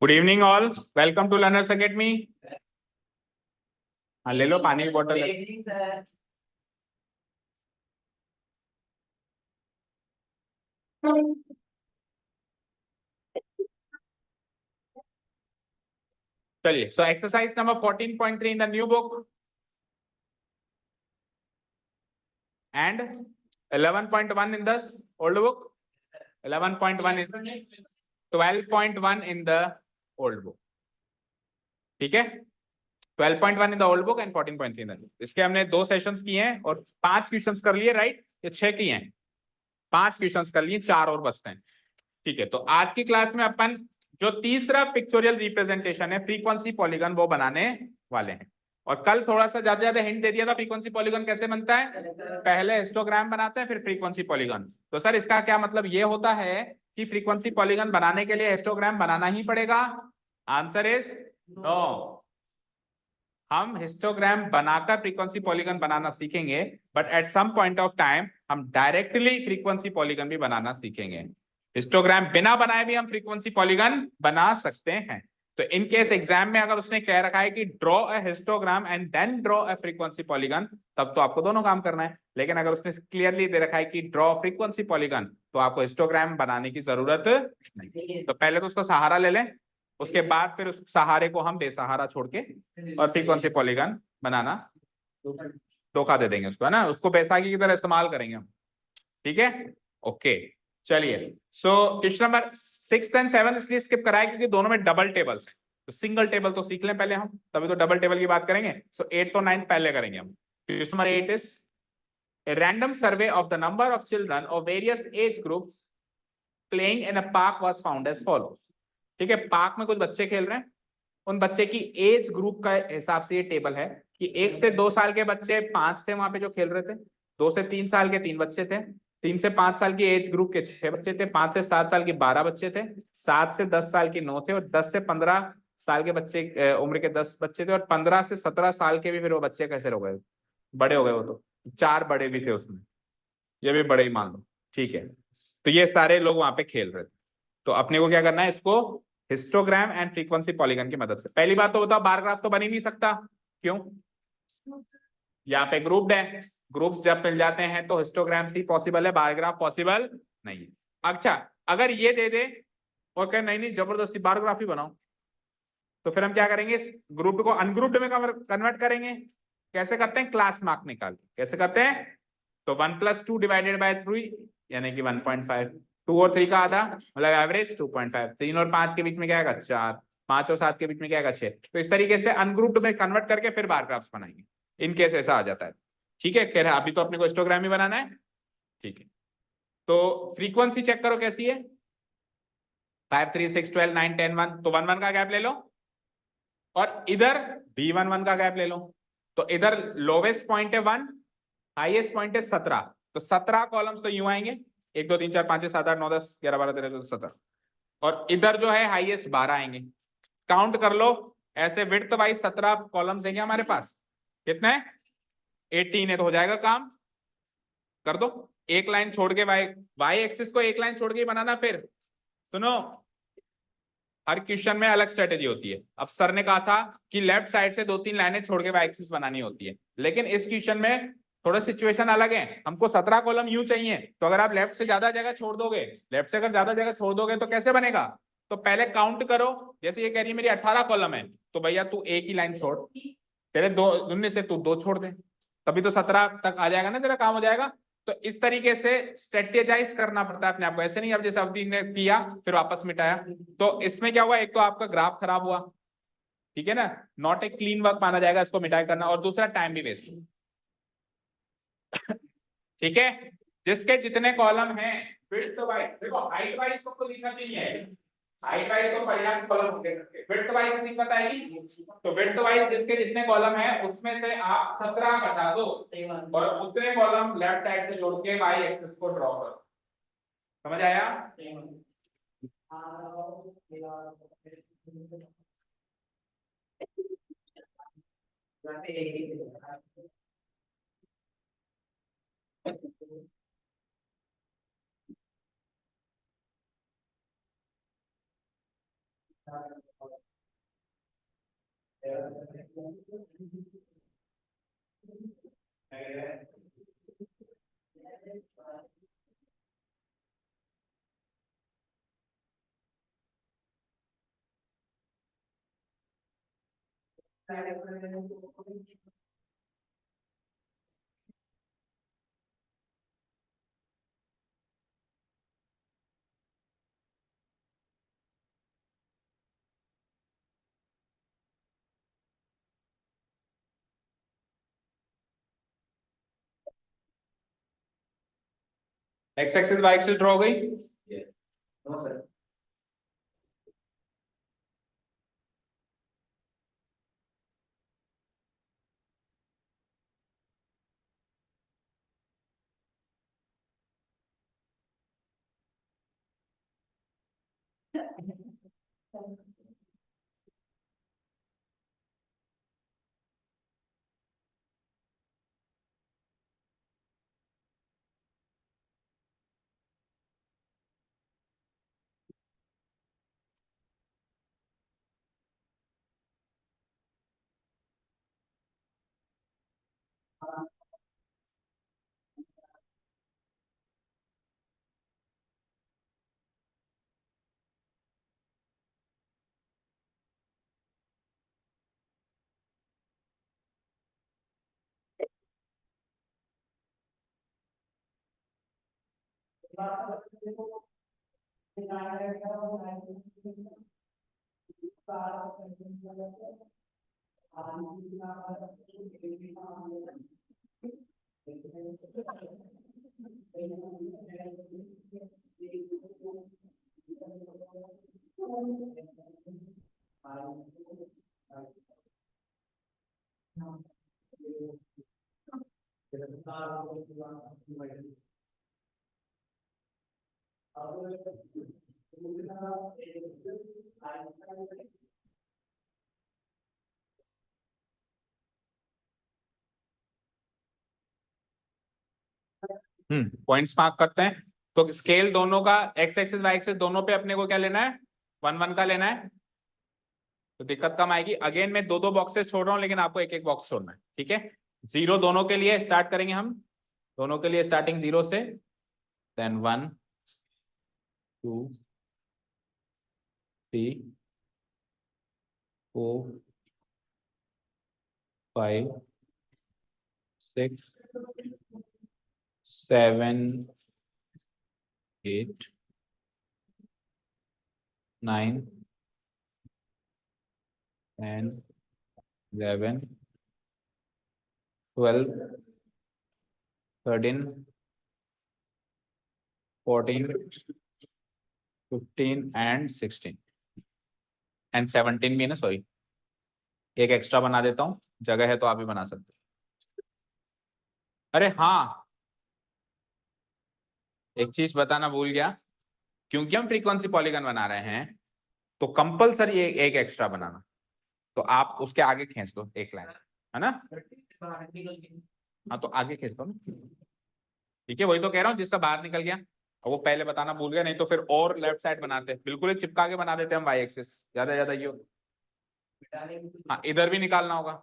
Good evening all, welcome to Learners Academy. हाँ, ले लो पानी की बोतल। चलिए, so exercise number 14.3 in the new book and 11.1 in the old book. 11.1 in 12.1 in the old book. ठीक है, 12.1 in the old book and 14.3 in the new. इसके हमने 2 सेशंस किए हैं और 5 क्वेश्चंस कर लिए, राइट? ये 6 किए हैं, 5 क्वेश्चंस कर लिए, 4 और बचते हैं। ठीक है, तो आज की क्लास में अपन जो तीसरा पिक्चोरियल रिप्रेजेंटेशन है फ्रीक्वेंसी पॉलीगन वो बनाने वाले हैं। और कल थोड़ा सा ज्यादा हिंट दे दिया था फ्रीक्वेंसी पॉलीगन कैसे बनता है। पहले हिस्टोग्राम बनाते हैं फिर फ्रीक्वेंसी पॉलीगन। तो सर इसका क्या मतलब ये होता है कि फ्रीक्वेंसी पॉलीगन बनाने के लिए हिस्टोग्राम बनाना ही पड़ेगा? Answer is no. हम हिस्टोग्राम बनाकर फ्रीक्वेंसी पॉलीगन बनाना सीखेंगे, but at some point of time हम डायरेक्टली फ्रीक्वेंसी पॉलीगन भी बनाना सीखेंगे। हिस्टोग्राम बिना बनाए भी हम फ्रीक्वेंसी पॉलीगन बना सकते हैं। तो इन केस एग्जाम में अगर उसने कह रखा है कि draw a histogram and then draw a frequency polygon, तब तो आपको दोनों काम करना है। लेकिन अगर उसने क्लियरली दे रखा है कि ड्रॉ फ्रीक्वेंसी पॉलीगन, तो आपको हिस्टोग्राम बनाने की जरूरत नहीं। तो पहले तो उसका सहारा ले लें, उसके बाद फिर उस सहारे को हम बेसहारा छोड़ के और फ्रीक्वेंसी पॉलीगन बनाना धोखा दे देंगे उसको, है ना? उसको बैसाखी की तरह इस्तेमाल करेंगे हम। ठीक है, ओके। चलिए, सो क्वेश्चन नंबर 6 एंड 7 इसलिए स्किप कराया क्योंकि दोनों में डबल टेबल्स हैं। तो सिंगल टेबल तो सीख लें पहले हम, तभी तो डबल टेबल की बात करेंगे। सो 8 तो 9 पहले करेंगे हम। Question number 8 is a random survey of the number of children of various age groups playing in a park was found as follows. ठीक है, पार्क में कुछ बच्चे खेल रहे हैं, उन बच्चे की एज ग्रुप का हिसाब से ये टेबल है कि 1 से 2 साल के बच्चे 5 थे वहां पे जो खेल रहे थे, 2 से 3 साल के 3 बच्चे थे, 3 से 5 साल की एज ग्रुप के 6 बच्चे थे, 5 से 7 साल के 12 बच्चे थे, 7 से 10 साल के 9 थे और 10 से 15 साल के बच्चे उम्र के 10 बच्चे थे और 15 से 17 साल के भी फिर वो बच्चे कैसे हो गए, बड़े हो गए। वो तो 4 बड़े भी थे उसमें, ये भी बड़े ही मान लो। ठीक है, तो ये सारे लोग वहां पे खेल रहे थे। तो अपने को क्या करना है, इसको हिस्टोग्राम एंड फ्रीक्वेंसी पॉलीगन की मदद से। पहली बात तो बताओ, बार ग्राफ तो बन ही नहीं सकता। क्यों? यहाँ पे ग्रुप्ड है, ग्रुप्स जब मिल जाते हैं तो हिस्टोग्राम से पॉसिबल है, बार ग्राफ पॉसिबल नहीं है। अच्छा, अगर ये दे दे और कहे नहीं नहीं जबरदस्ती बार ग्राफ ही बनाओ, तो फिर हम क्या करेंगे, ग्रुप को अनग्रुप्ड में कन्वर्ट करेंगे। कैसे करते हैं? क्लास मार्क निकाल के। कैसे करते हैं? तो 1+2 डिवाइडेड बाय 3 यानी कि 1.5। 2 और 3 का आधा मतलब एवरेज 2.5। 3 और 5 के बीच में क्या आएगा? 4। 5 और 7 के बीच में क्या आएगा? 6। तो इस तरीके से अनग्रुप्ड में कन्वर्ट करके फिर बार ग्राफ्स बनाएंगे। इन केस ऐसा आ जाता है। ठीक है, खैर अभी तो अपने को हिस्टोग्राम ही बनाना है। ठीक है, तो फ्रीक्वेंसी चेक करो कैसी है। 5 3 6 12 9 10 1, तो 1 1 का गैप ले लो और इधर B11 का गैप ले लो। तो इधर लोवेस्ट पॉइंट है 1, हाईएस्ट पॉइंट है 17। तो 17 कॉलम्स तो यूं आएंगे, 1 2 3 4 5 6 7 8 9 10 11 12 13 14 17। और इधर जो है हाईएस्ट 12 आएंगे। काउंट कर लो, ऐसे विड्थ वाइज 17 कॉलम्स हैं हमारे पास। कितने? 18 है, तो हो जाएगा काम। कर दो। एक लाइन छोड़ के वाई एक्सिस को एक लाइन छोड़ के ही बनाना। फिर सुनो, हर क्वेश्चन में अलग स्ट्रेटेजी होती है। अब सर ने कहा था कि लेफ्ट साइड से 2 3 लाइनें छोड़ के वाई एक्सिस बनानी होती है, लेकिन इस क्वेश्चन में थोड़ा सिचुएशन अलग है। हमको 17 कॉलम यूं चाहिए, तो अगर आप लेफ्ट से ज्यादा जगह छोड़ दोगे, लेफ्ट से अगर ज्यादा जगह छोड़ दोगे तो कैसे बनेगा? तो पहले काउंट करो। जैसे ये कह रही है मेरी 18 कॉलम है, तो भैया तू एक ही लाइन छोड़, तेरे 2 उनमें से तू 2 छोड़ दे, तभी तो 17 तक आ जाएगा ना, तेरा काम हो जाएगा। तो इस तरीके से स्ट्रेटेजाइज करना पड़ता है अपने आप को। ऐसे नहीं अब जैसे अवधि ने किया फिर वापस मिटाया। तो इसमें क्या हुआ, एक तो आपका ग्राफ खराब हुआ, ठीक है ना, नॉट ए क्लीन वर्क माना जाएगा इसको मिटाई करना, और दूसरा टाइम भी वेस्ट। ठीक है, जिसके जितने कॉलम हैं विड्थ वाइज, देखो हाइट वाइज सबको दिक्कत नहीं है, हाइट वाइज तो पर्याप्त कॉलम होंगे सबके, विड्थ वाइज दिक्कत आएगी। तो विड्थ वाइज जिसके जितने कॉलम है उसमें से आप 17 घटा दो और उतने कॉलम लेफ्ट साइड से जोड़ के वाई एक्सिस को ड्रॉ करो। समझ आया? X axis Y axis draw हो गई। पॉइंट्स मार्क करते हैं। तो स्केल दोनों का एक्स एक्सिस वाई एक्सिस दोनों पे अपने को क्या लेना है, 1 1 का लेना है, तो दिक्कत कम आएगी। अगेन मैं दो दो बॉक्सेस छोड़ रहा हूं, लेकिन आपको एक एक बॉक्स छोड़ना है, ठीक है। जीरो दोनों के लिए स्टार्ट करेंगे हम, दोनों के लिए स्टार्टिंग 0 से, देन 1 2 3 4 5 6 7 8 9 10 11 12 13 14 15 एंड 16 एंड 17 भी है ना, सॉरी एक एक्स्ट्रा बना देता हूँ, जगह है तो आप भी बना सकते हो। अरे हाँ, एक चीज बताना भूल गया, क्योंकि हम फ्रीक्वेंसी पॉलीगन बना रहे हैं तो कंपलसरी एक एक्स्ट्रा बनाना, तो आप उसके आगे खींच दो एक लाइन, है ना। हाँ तो आगे खींच दो ना, ठीक है, वही तो कह रहा हूँ, जिसका बाहर निकल गया वो पहले बताना भूल गया, नहीं तो फिर और लेफ्ट साइड बनाते, बिल्कुल ही चिपका के बना देते हम वाई एक्सिस, ज्यादा ये। हाँ इधर भी निकालना होगा,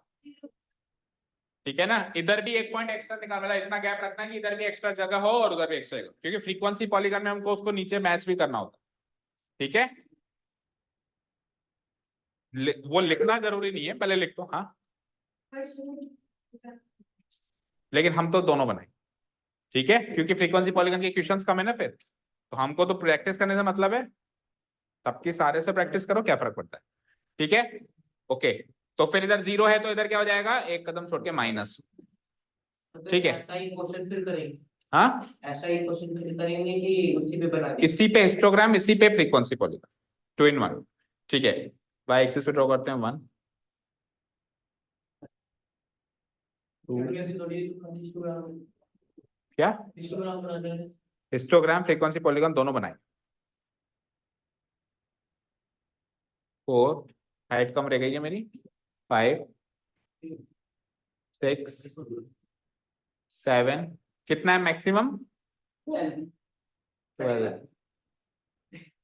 ठीक है ना, इधर भी एक पॉइंट एक्स्ट्रा निकालना, इतना गैप रखना है कि इधर भी एक्स्ट्रा जगह हो और उधर भी एक्स्ट्रा जगह, क्योंकि फ्रीक्वेंसी पॉलीगन में हमको उसको नीचे मैच भी करना होता है, ठीक है। वो लिखना जरूरी नहीं है, पहले लिख दो, हाँ, लेकिन हम तो दोनों बनाए, ठीक है, क्योंकि फ्रीक्वेंसी पॉलीगन के क्वेश्चंस कम है ना, फिर तो हमको तो प्रैक्टिस करने से मतलब है, सबकी सारे से प्रैक्टिस करो, क्या फर्क पड़ता है, ठीक है। ओके, तो फिर इधर 0 है तो इधर क्या हो जाएगा, एक कदम छोड़ के माइनस, ठीक है। ऐसा ही क्वेश्चन फिर करेंगे, हाँ ऐसा ही क्वेश्चन फिर करेंगे कि उसी पे बना के, इसी पे हिस्टोग्राम, इसी पे फ्रीक्वेंसी पॉलीगन, 2 in 1, ठीक है। वाई एक्सिस पे ड्रॉ करते हैं 1 2, क्या हिस्टोग्राम फ्रीक्वेंसी पॉलीगन दोनों बनाए, 4 हाइट कम रह गई है मेरी, 5 6 7, कितना है मैक्सिमम, 12,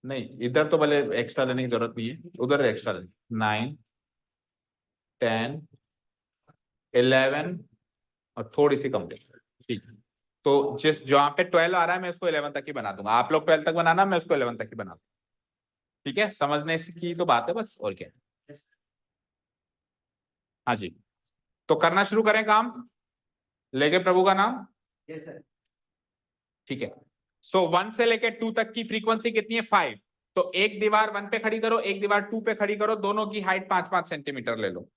नहीं, इधर तो भले एक्स्ट्रा लेने की जरूरत नहीं है, उधर एक्स्ट्रा लेने। 9, 10, 11 और थोड़ी सी कम लेंगे। ठीक है, तो जिस जहाँ पे 12 आ रहा है मैं उसको 11 तक ही बना दूंगा। आप लोग 12 तक बनाना, मैं उसको 11 तक ही बना दूंगा। ठीक है, समझने की तो बात है बस, और क्या। हाँ जी, तो करना शुरू करें काम, लेके प्रभु का नाम। Yes sir. ठीक है, सो 1 से लेके 2 तक की फ्रीक्वेंसी कितनी है? 5। तो एक दीवार 1 पे खड़ी करो, एक दीवार 2 पे खड़ी करो, दोनों की हाइट 5-5 सेंटीमीटर ले लो।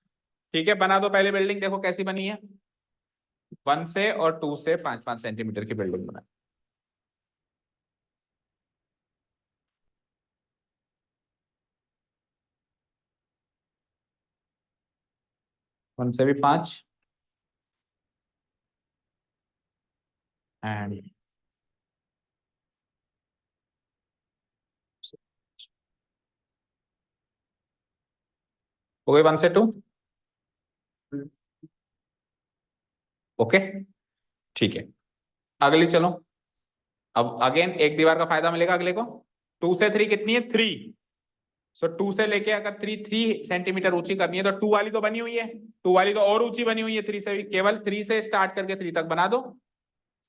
ठीक है, बना दो पहले बिल्डिंग, देखो कैसी बनी है। 1 से और 2 से 5-5 सेंटीमीटर की बिल्डिंग बना। 1 से भी 5 एंड हो गए 1 से 2। ओके, ठीक है, अगली चलो। अब अगेन एक दीवार का फायदा मिलेगा अगले को। 2 से 3 कितनी है? 3। सो 2 से लेके अगर 3 सेंटीमीटर ऊंची करनी है तो 2 वाली तो बनी हुई है, 2 वाली तो और ऊंची बनी हुई है 3 से भी। केवल 3 से स्टार्ट करके 3 तक बना दो।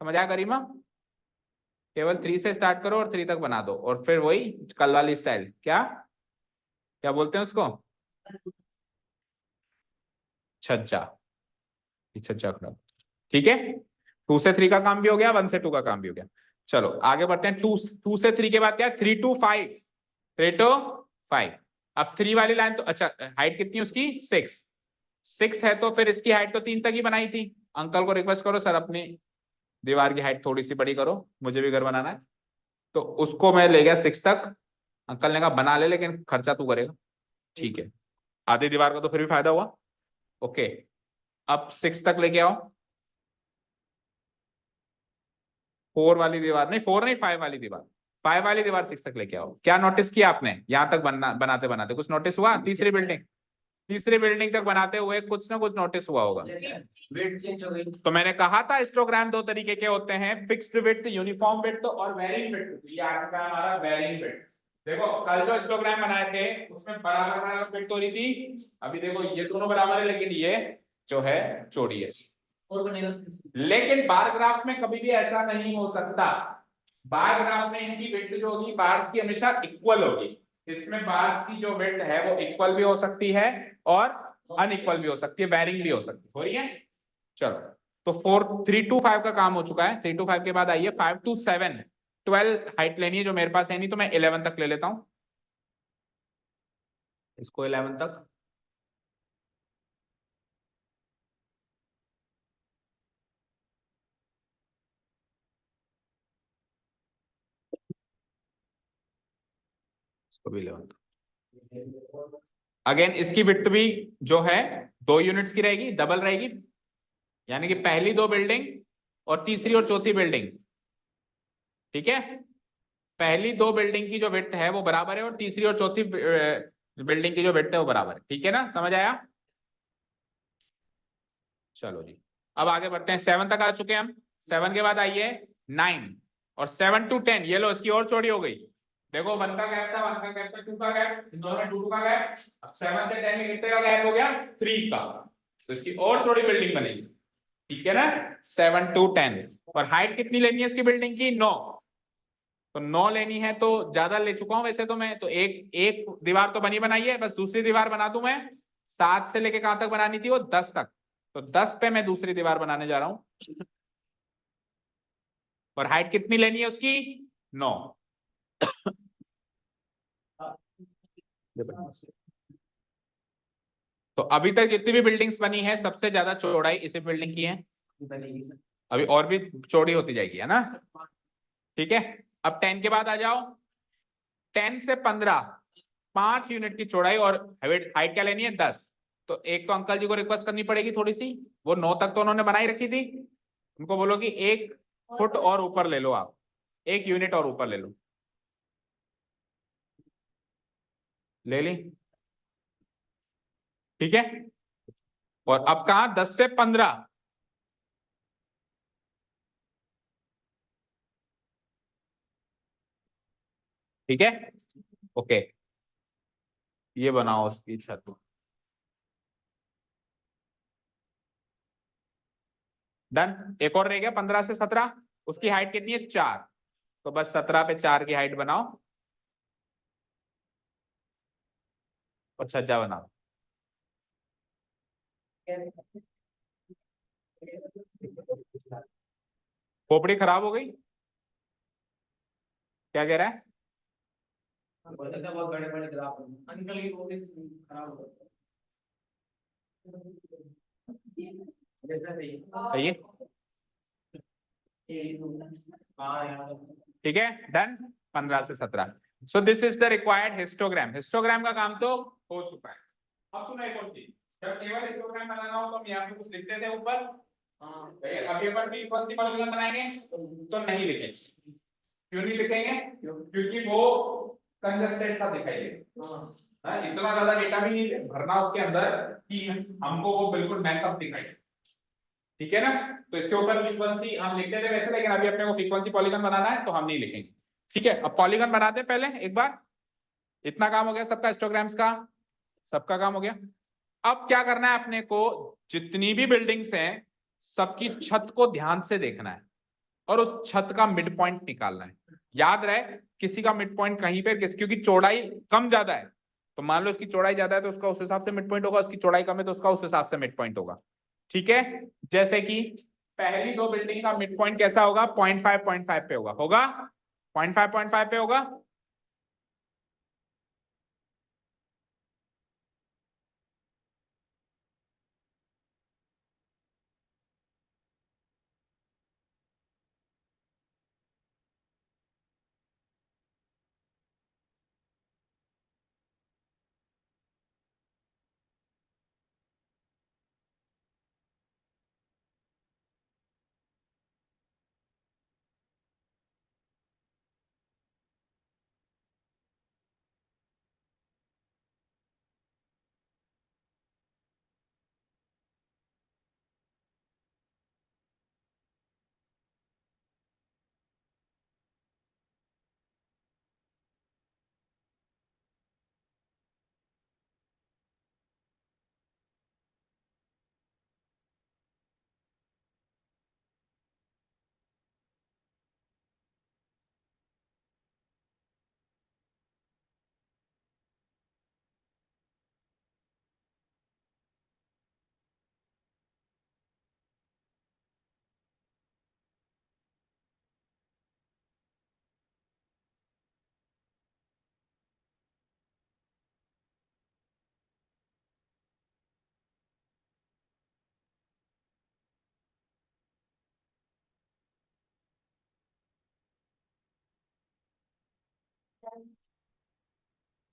समझ आया गरिमा? केवल 3 से स्टार्ट करो और 3 तक बना दो, और फिर वही कल वाली स्टाइल। क्या क्या बोलते हैं उसको? छज्जा। छज्जा खड़ा। ठीक है, 2 से 3 का काम भी हो गया, 1 से 2 का काम भी हो गया। चलो आगे बढ़ते हैं। 2 से 3 के बाद क्या? 3 to 5। 3 to 5। अब 3 वाली लाइन तो अच्छा, हाइट कितनी उसकी? 6 है, तो फिर इसकी हाइट तो 3 तक ही बनाई थी। अंकल को रिक्वेस्ट करो सर अपनी दीवार की हाइट थोड़ी सी बड़ी करो, मुझे भी घर बनाना है। तो उसको मैं ले गया 6 तक। अंकल ने कहा बना ले, लेकिन खर्चा तू करेगा। ठीक है, आधी दीवार का तो फिर भी फायदा हुआ। ओके, अब 6 तक लेके आओ। 4 वाली दीवार नहीं, 4 नहीं, 5 वाली दीवार। 5 वाली दीवार 6 तक लेके आओ। क्या नोटिस किया आपने यहां तक बनाते बनाते कुछ नोटिस हुआ? तीसरी बिल्डिंग तक बनाते हुए कुछ ना कुछ नोटिस हुआ होगा। वेट चेंज हो गई। तो मैंने कहा था हिस्टोग्राम 2 तरीके के होते हैं, फिक्स्ड विड्थ, यूनिफॉर्म विड्थ और वेरिंग विड्थ। ये आ चुका है हमारा वेरिंग विड्थ। देखो कल जो हिस्टोग्राम बनाए थे उसमें बराबर बराबर विड्थ हो रही थी। अभी देखो ये दोनों बराबर है, लेकिन ये जो है चौड़ी है। और बनेगा। लेकिन बार ग्राफ में कभी भी ऐसा नहीं हो सकता। बार ग्राफ में इनकी विड्थ जो होगी बार्स की हमेशा इक्वल होगी। इसमें बार्स की जो विड्थ है वो इक्वल भी हो सकती है और अनइक्वल भी हो सकती है, वेरिंग भी हो सकती है। हो रही है? चलो, तो 3 to 5 का काम हो चुका है। 3 to 5 के बाद आइए 5 to 7। 12 हाइट लेनी है, जो मेरे पास है नहीं, तो मैं 11 तक ले लेता हूं इसको। 11 तक इसको भी 11 तक। अगेन इसकी विड्थ भी जो है 2 यूनिट्स की रहेगी, डबल रहेगी। यानी कि पहली 2 बिल्डिंग और तीसरी और चौथी बिल्डिंग। ठीक है, पहली 2 बिल्डिंग की जो विड्थ है वो बराबर है, और तीसरी और चौथी बिल्डिंग की जो विड्थ है वो बराबर है। ठीक है ना, समझ आया? चलो जी, अब आगे बढ़ते हैं। 7 तक आ चुके हैं हम। 7 के बाद आइए 9 और 7 to 10। ये लो, इसकी और चौड़ी हो गई। देखो 1 का गैप था, 1 का गैप था, 2 का गैप, इन दोनों में 2 का गैप। अब 7 से 10 में कितने का गैप हो गया? 3 का। तो इसकी और चौड़ी बिल्डिंग बनेगी। ठीक है ना, 7 to 10। और हाइट कितनी लेनी है इसकी बिल्डिंग की? 9। तो 9 लेनी है, तो ज्यादा ले चुका हूं वैसे तो मैं। तो एक एक दीवार तो बनी बनाई है, बस दूसरी दीवार बना दूं मैं। 7 से लेके कहां तक बनानी थी? वो 10 तक। तो 10 पे मैं दूसरी दीवार बनाने जा रहा हूं। और हाइट कितनी लेनी है उसकी? 9। तो अभी तक जितनी भी बिल्डिंग्स बनी है सबसे ज्यादा चौड़ाई इसी बिल्डिंग की है। बनेगी सर। अभी और भी चौड़ी होती जाएगी, है ना? ठीक है, अब 10 के बाद आ जाओ। 10 से 15, 5 यूनिट की चौड़ाई। और हाइट क्या लेनी है? 10। तो एक तो अंकल जी को रिक्वेस्ट करनी पड़ेगी थोड़ी सी, वो 9 तक तो उन्होंने बनाई रखी थी। उनको बोलो कि 1 फुट और ऊपर ले लो, आप 1 यूनिट और ऊपर ले लो। ले ली? ठीक है, और अब कहा? 10 से 15। ठीक है, ओके, ये बनाओ उसकी छत। डन। एक और रह गया 15 से 17, उसकी हाइट कितनी है 4, तो बस 17 पे 4 की हाइट बनाओ और छज्जा बनाओ। खोपड़ी खराब हो गई, क्या कह रहा है? बोलते थे बहुत बड़े बड़े ग्राफ अंकल की वो भी खराब हो गए। जैसा सही सही है, हाँ यार ठीक है। डन। 15 से 17। So this is the required histogram. Histogram का काम तो हो चुका है। अब सुनो एक और चीज, जब केवल हिस्टोग्राम बनाना हो तो हम यहाँ पे कुछ लिखते थे ऊपर। अब ये पर भी कौन सी पॉलीगॉन बनाएंगे तो नहीं लिखेंगे। क्यों नहीं लिखेंगे? क्योंकि वो कंजस्टेड सा दिखाई देगा। हाँ, इतना ज्यादा डेटा भी नहीं भरना उसके अंदर कि हमको वो बिल्कुल मैसअप दिखाई दे। ठीक है ना? तो इसके ऊपर फ्रीक्वेंसी हम लिखते थे वैसे, लेकिन अभी अपने को फ्रीक्वेंसी पॉलीगॉन बनाना है तो हम नहीं लिखेंगे। ठीक है, अब पॉलीगॉन बनाते हैं पहले एक बार। इतना काम हो गया सबका, हिस्टोग्राम्स का सबका काम हो गया। अब क्या करना है अपने को, जितनी भी बिल्डिंग्स हैं सबकी छत को ध्यान से देखना है और उस छत का मिड पॉइंट निकालना है। याद रहे, किसी का मिड पॉइंट कहीं पे क्योंकि चौड़ाई कम ज्यादा है, तो मान लो इसकी चौड़ाई ज्यादा है तो उसका उस हिसाब से मिड पॉइंट होगा, उसकी चौड़ाई कम है तो उसका उस हिसाब से मिड पॉइंट होगा। ठीक है, जैसे कि पहली दो बिल्डिंग का मिड पॉइंट कैसा होगा, 0.5 पे होगा 0.5 पे होगा।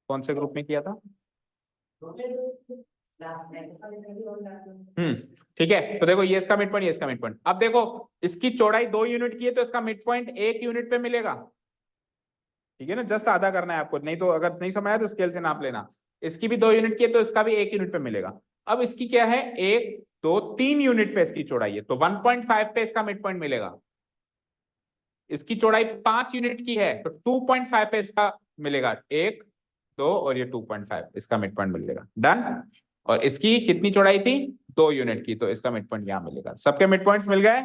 कौन से ग्रुप में किया था? ठीक है, तो देखो ये इसका मिड पॉइंट, ये इसका मिड पॉइंट। अब देखो इसकी चौड़ाई 2 यूनिट की है तो इसका मिड पॉइंट 1 यूनिट पे मिलेगा। ठीक है ना, जस्ट आधा करना है आपको, नहीं तो अगर नहीं समझ आया तो स्केल से नाप लेना। इसकी भी 2 यूनिट की है तो इसका भी 1 यूनिट पे मिलेगा। अब इसकी क्या है, 1 2 3 यूनिट पे इसकी चौड़ाई है तो 1.5 पे इसका मिड पॉइंट मिलेगा। इसकी चौड़ाई 5 यूनिट की है तो 2.5 पे इसका मिलेगा, 1 2 और ये 2.5 इसका मिड पॉइंट मिलेगा। डन। और इसकी कितनी चौड़ाई थी, 2 यूनिट की, तो इसका मिड पॉइंट यहां मिलेगा। सबके मिड पॉइंट्स मिल गए?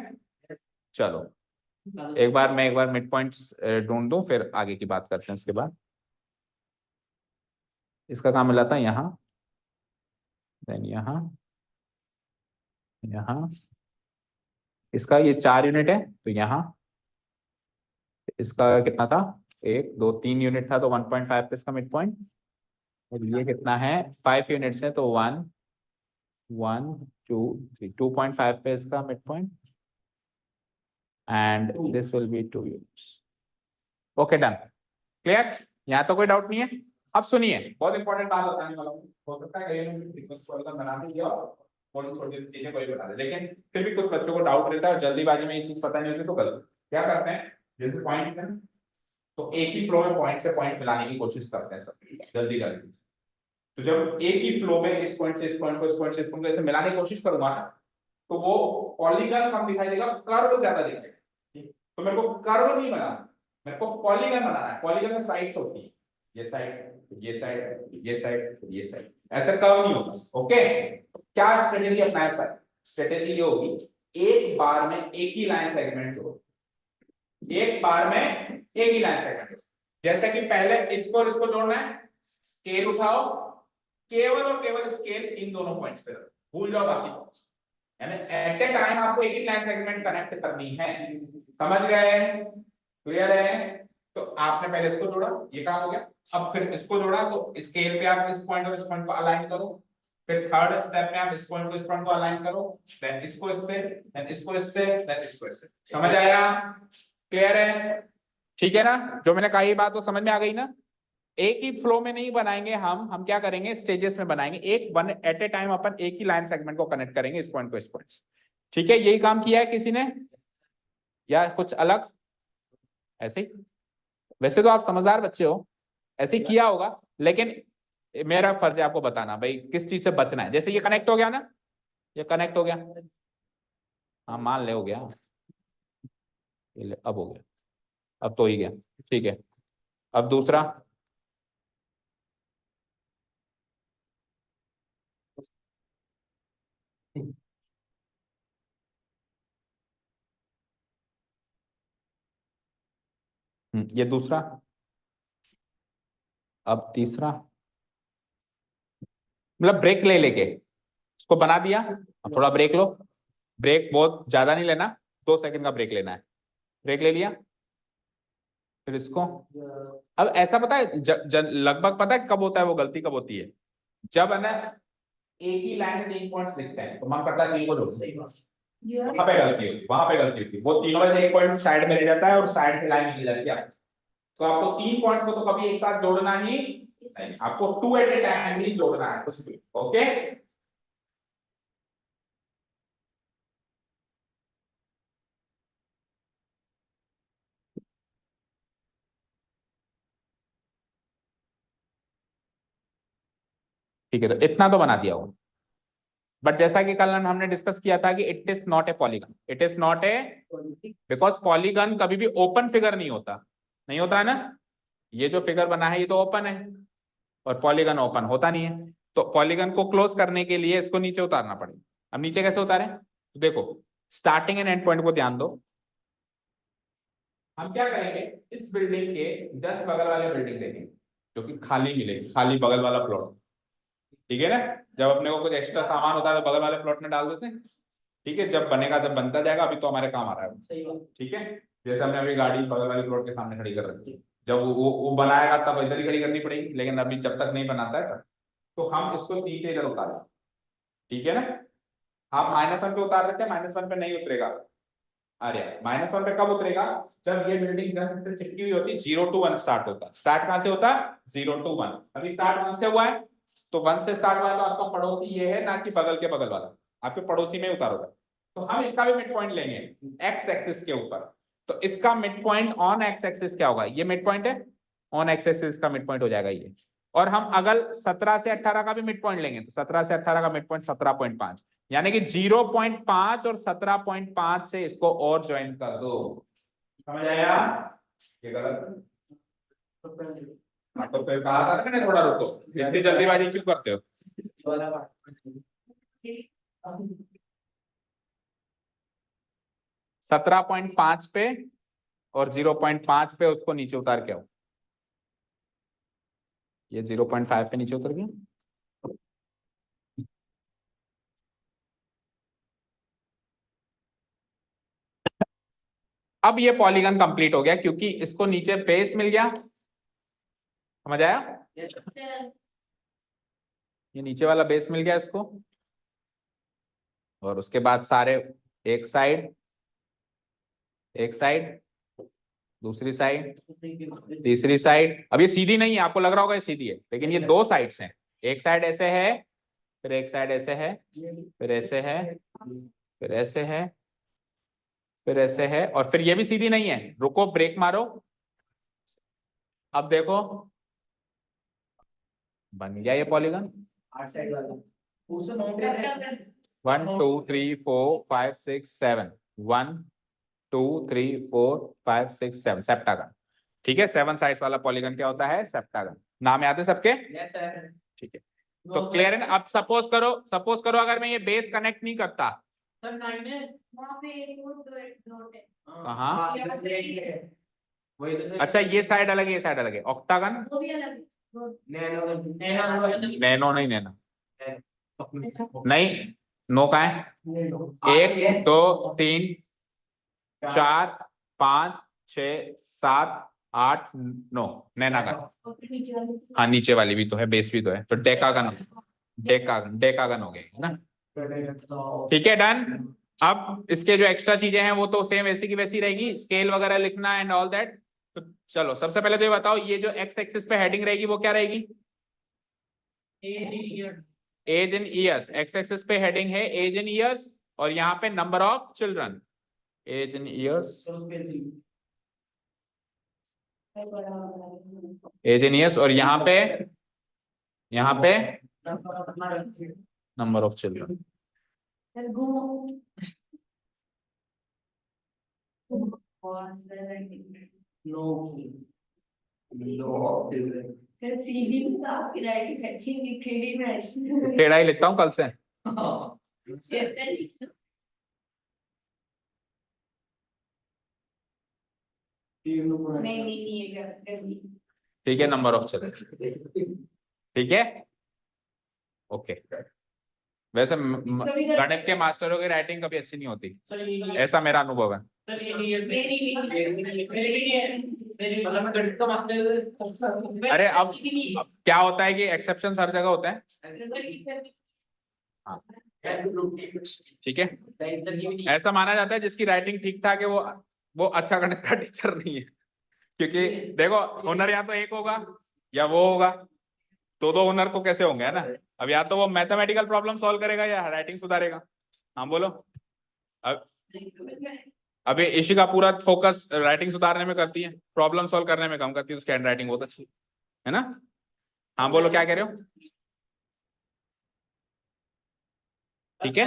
चलो एक बार मिड पॉइंट्स ढूंढ दूं फिर आगे की बात करते हैं इसके बाद। इसका काम मिला था यहाँ, देन यहाँ, यहाँ, इसका ये 4 यूनिट है तो यहाँ इसका कितना था, 1 2 3 यूनिट था तो 1.5 पे इसका मिड पॉइंट। और ये कितना है, 5 यूनिट्स है तो 1 1 2 3 2.5 पे इसका mid point and this will be 2 units. Okay done, clear? यहाँ तो कोई डाउट नहीं है। अब सुनिए, बहुत इंपॉर्टेंट बात बताने वाला हूँ। हो सकता है कई लोग रिक्वेस्ट कॉल का बना दिया और थोड़ी छोटी चीजें कोई बता दे, लेकिन फिर भी कुछ बच्चों को डाउट रहता है और जल्दीबाजी में ये चीज पता नहीं होती तो गलत क्या करते हैं, जैसे पॉइंट है तो एक ही फ्लो में पॉइंट से पॉइंट मिलाने की कोशिश करते हैं सब जल्दी जल्दी। तो जब एक ही फ्लो में इस पॉइंट से इस पॉइंट को, इस पॉइंट से इस पॉइंट को ऐसे मिलाने की कोशिश करूंगा ना तो वो पॉलीगन कम दिखाई देगा, कर्व ज्यादा दिखाई देगा। तो मेरे को कर्व नहीं बनाना, मेरे को पॉलीगन बनाना है। पॉलीगन में साइड्स होती है, ये साइड ये साइड, ये साइड, ये साइड, ऐसा कर्व नहीं होगा। ओके, क्या स्ट्रेटेजी अपनाए सर? स्ट्रेटेजी ये होगी, एक बार में एक ही लाइन सेगमेंट दो, एक बार में एक ही लाइन सेगमेंट दो। जैसे कि पहले इसको और इसको जोड़ना है, स्केल उठाओ, केवल और केवल स्केल इन दोनों पॉइंट्स पे रखो, भूल जाओ बाकी पॉइंट्स। यानी एट ए टाइम आपको एक ही लाइन सेगमेंट कनेक्ट करनी है। समझ गए? क्लियर है? तो आपने पहले इसको जोड़ा, ये काम हो गया। अब फिर इसको जोड़ा, तो स्केल पे आप इस पॉइंट और इस पॉइंट को अलाइन करो। फिर थर्ड स्टेप में आप इस पॉइंट को इस पॉइंट को अलाइन करो, देन इसको इससे, देन इसको इससे, देन इसको इससे। समझ आया? क्लियर है? ठीक है ना? जो मैंने कहा ये बात तो समझ में आ गई ना? एक ही फ्लो में नहीं बनाएंगे हम क्या करेंगे, स्टेजेस में बनाएंगे। एक वन एट ए टाइम अपन एक ही लाइन सेगमेंट को कनेक्ट करेंगे, इस पॉइंट को इस पॉइंट से। ठीक है, यही काम किया है किसी ने या कुछ अलग? ऐसे ही, वैसे तो आप समझदार बच्चे हो, ऐसे ही किया होगा, लेकिन मेरा फर्ज है आपको बताना भाई किस चीज से बचना है। जैसे ये कनेक्ट हो गया ना, ये कनेक्ट हो गया, हाँ मान ले हो गया, अब हो गया, अब तो ही गया। ठीक है, अब दूसरा, ये दूसरा, अब तीसरा, मतलब ब्रेक ले लेके इसको बना दिया। अब थोड़ा ब्रेक लो, ब्रेक बहुत ज्यादा नहीं लेना, 2 सेकंड का ब्रेक लेना है। ब्रेक ले लिया, फिर इसको, अब ऐसा पता है लगभग पता है कब होता है वो गलती कब होती है? जब है ना एक ही लाइन में 3 पॉइंट्स दिखते हैं तो मन करता है 3 को जोड़, वहां पे गलती होती है, वहां पे गलती होती है। वो तीनों में से एक पॉइंट साइड में रह जाता है और साइड से लाइन निकल जाती है। तो आपको 3 पॉइंट्स को तो कभी एक साथ जोड़ना ही नहीं, आपको 2 एट ए टाइम ही जोड़ना है कुछ भी। ओके, ठीक है, तो इतना तो बना दिया हो। बट जैसा कि कल हमने डिस्कस किया था कि it is not a polygon, it is not a, because polygon कभी भी ओपन फिगर नहीं होता, नहीं होता है ना। ये जो फिगर बना है ये तो ओपन है, और पॉलीगन ओपन होता नहीं है। तो पॉलीगन को क्लोज करने के लिए इसको नीचे उतारना पड़ेगा। अब नीचे कैसे उतारें? तो देखो, स्टार्टिंग एंड एंड पॉइंट को ध्यान दो। हम क्या करेंगे, इस बिल्डिंग के जस्ट बगल वाले बिल्डिंग देखेंगे जो कि खाली मिलेगी, खाली बगल वाला प्लॉट। ठीक है ना? जब अपने को कुछ एक्स्ट्रा सामान होता है तो बगल वाले प्लॉट में डाल देते हैं। ठीक है, जब बनेगा जब बनता जाएगा, अभी तो हमारे काम आ रहा है। सही बात। ठीक है, जैसे हमने अभी गाड़ी बगल वाले प्लॉट के सामने खड़ी कर रखी है, जब वो बनाएगा तब इधर ही खड़ी करनी पड़ेगी, लेकिन अभी जब तक नहीं बनाता है तब तो हम इसको नीचे इधर उतारें। ठीक है ना? आप -1 पे उतार देते हैं, -1 पे नहीं उतरेगा। अरे -1 पे कब उतरेगा? जब ये बिल्डिंग जस्ट से चिपकी हुई होती, 0 to 1 स्टार्ट होता। स्टार्ट कहां से होता? 0 to 1। अभी स्टार्ट 1 से हुआ है, तो 1 से स्टार्ट हुआ है, तो आपका पड़ोसी ये है ना कि बगल के बगल वाला, आपके पड़ोसी में उतारोगे। तो हम इसका भी मिड पॉइंट लेंगे एक्स एक्सिस के ऊपर। तो इसका mid point on X axis क्या होगा? ये मिड पॉइंट है, ऑन एक्स एक्सिस का मिड पॉइंट हो जाएगा ये। और हम अगर 17 से 18 का भी मिड पॉइंट लेंगे तो 17 से 18 का मिड पॉइंट 17.5, यानी कि 0.5 और 17.5 से इसको और ज्वाइन कर दो। समझ आया? ये गलत, तो फिर कहा था ना मैंने थोड़ा रुको, इतनी जल्दीबाजी क्यों करते हो? 17.5 पे और 0.5 पे उसको नीचे उतार के आओ। ये 0.5 पे नीचे उतर गया। अब ये पॉलीगन कंप्लीट हो गया क्योंकि इसको नीचे बेस मिल गया। समझ आया? ये नीचे वाला बेस मिल गया इसको, और उसके बाद सारे एक साइड, एक साइड, दूसरी साइड, तीसरी साइड। अब ये सीधी नहीं है, आपको लग रहा होगा ये सीधी है, लेकिन ये 2 साइड्स हैं। एक साइड ऐसे है, फिर एक साइड ऐसे है, फिर ऐसे है, फिर ऐसे है, फिर ऐसे है, और फिर ये भी सीधी नहीं है। रुको, ब्रेक मारो, अब देखो बन गया ये पॉलीगन। 8 साइड वाला 1 2 3 4 5 6 7, 1 2 3 4 5 6 7, सेप्टागन। ठीक है, 7 साइड्स वाला पॉलीगन क्या होता है? सेप्टागन। नाम याद है सबके? Yes sir. ठीक है, तो क्लियर है ना? अब सपोज करो अगर मैं ये बेस कनेक्ट नहीं करता, सर 9 है वहाँ पे एक और डॉट है। कहाँ? वही तो सर। अच्छा ये साइड अलग है, ये साइड अलग है, ऑक्टागन। वो भी अलग है। नैनो नैनो नहीं, नैनो नहीं, नो का है? 1 2 3 4 5 6 7 8 9, नैना का। और फिर नीचे वाली हाँ नीचे वाली भी तो है, बेस भी तो है, तो डेकागन, डेकागन हो गए है ना? ठीक है, डन। अब इसके जो एक्स्ट्रा चीजें हैं वो तो सेम वैसी की वैसी रहेगी, स्केल वगैरह लिखना एंड ऑल दैट। तो चलो सबसे पहले तो ये बताओ, ये जो एक्स एक्सिस पे हेडिंग रहेगी वो क्या रहेगी? Age in years. X axis पे हेडिंग है एज इन ईयर्स, और यहाँ पे number of children, age in years, age in years, और यहाँ पे नंबर ऑफ चिल्ड्रन। फिर घूमो। और फिर सीधी में तो आपकी राइटिंग अच्छी नहीं, टेढ़ी में अच्छी। टेढ़ा ही लिखता हूँ कल से। नहीं ये कर ठीक है, नंबर ऑफ चिल्ड्रन। ठीक है, ओके। वैसे गणित के मास्टरों की राइटिंग कभी अच्छी नहीं होती, ऐसा मेरा अनुभव है। अरे अब क्या होता है कि एक्सेप्शन हर जगह होता है। हाँ ठीक है, ऐसा माना जाता है जिसकी राइटिंग ठीक ठाक है वो अच्छा गणित का टीचर नहीं है, क्योंकि देखो हुनर या तो एक होगा या वो होगा, दो हुनर तो कैसे होंगे, है ना? अब या तो वो मैथमेटिकल प्रॉब्लम सॉल्व करेगा या राइटिंग सुधारेगा। हाँ बोलो। अब अभी ईशी का पूरा फोकस राइटिंग सुधारने में करती है, प्रॉब्लम सॉल्व करने में कम करती है, उसकी हैंड राइटिंग बहुत अच्छी है ना? हाँ बोलो क्या कह रहे हो? ठीक है,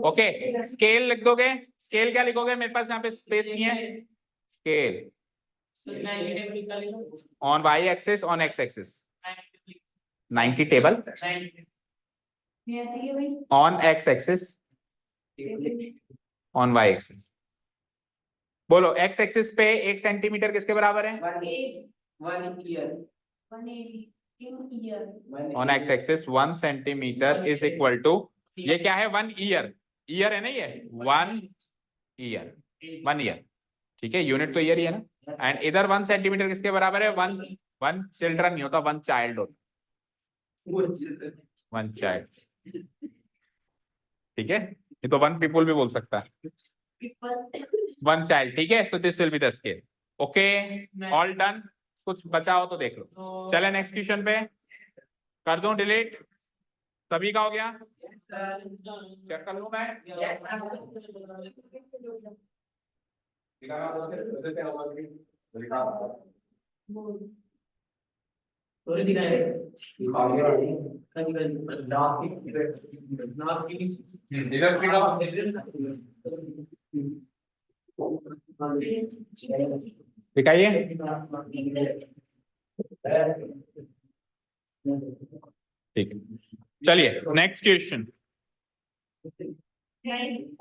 ओके। स्केल लिख दोगे? स्केल क्या लिखोगे? मेरे पास यहाँ पे स्पेस नहीं है। Scale on Y axis, on X axis 90 table, on X axis, on Y axis. बोलो एक्स एक्सिस पे 1 सेंटीमीटर किसके बराबर है? 1 year. On X axis 1 centimetre is equal to, ये क्या है? 1 ईयर। ईयर है ना ये? 1 ईयर, 1 ईयर। ठीक है, यूनिट तो ईयर ही है ना। एंड इधर 1 सेंटीमीटर किसके बराबर है? 1 चिल्ड्रन नहीं होता, 1 चाइल्ड होता, 1 चाइल्ड। ठीक है, ये तो 1 पीपल भी बोल सकता है, 1 चाइल्ड। ठीक है, so this will be the scale. Okay, all done. कुछ बचा हो तो देख लो। चले नेक्स्ट क्वेश्चन पे, कर दूं डिलीट? सभी का हो गया? चेक कर लूं मैं? दिखाइए। ठीक है, चलिए next question.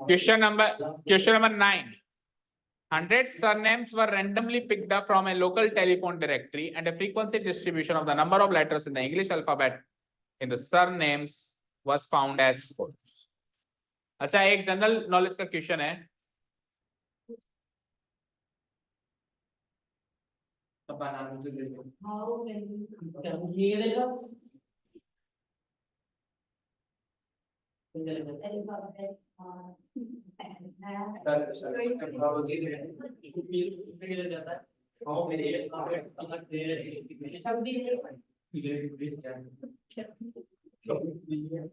Question number 9. 100 surnames were randomly picked up from a local telephone directory, and a frequency distribution of the number of letters in the English alphabet in the surnames was found as follows. अच्छा, एक general knowledge का question है।